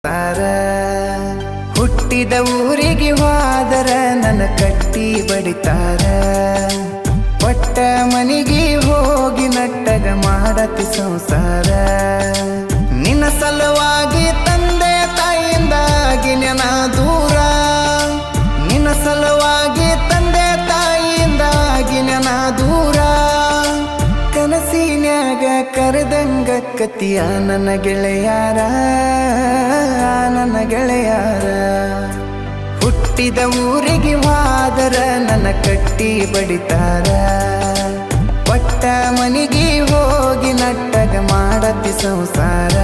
ತಾರ ಹುಟ್ಟಿದ ಊರಿಗೆ ಹೋದರ ನನ್ನ ಕಟ್ಟಿ ಬಡಿತಾರ ಒಟ್ಟ ಮನಿಗೆ ಹೋಗಿ ನಟ್ಟಗ ಮಾಡತಿ ಸಂಸಾರ ನಿನ್ನ ಸಲುವಾಗಿ ತಂದೆ ತಾಯಿಯಿಂದಾಗಿ ನೆನ ದೂರ ನಿನ್ನ ಸಲುವಾಗಿ ತಂದೆ ತಾಯಿಯಿಂದಾಗಿ ನೆನ ದೂರ ಕನಸಿನ್ಯಾಗ ಕರೆದಂಗ ಕತಿಯ ನನ್ನ ಗೆಳೆಯಾರ ನನ್ನ ಗೆಳೆಯಾರ ಹುಟ್ಟಿದ ಊರಿಗೆ ಹೋದರ ನನ್ನ ಕಟ್ಟಿ ಬಡಿತಾರ ಒಟ್ಟ ಮನಿಗೆ ಹೋಗಿ ನಟ್ಟಗ ಮಾಡತಿ ಸಂಸಾರ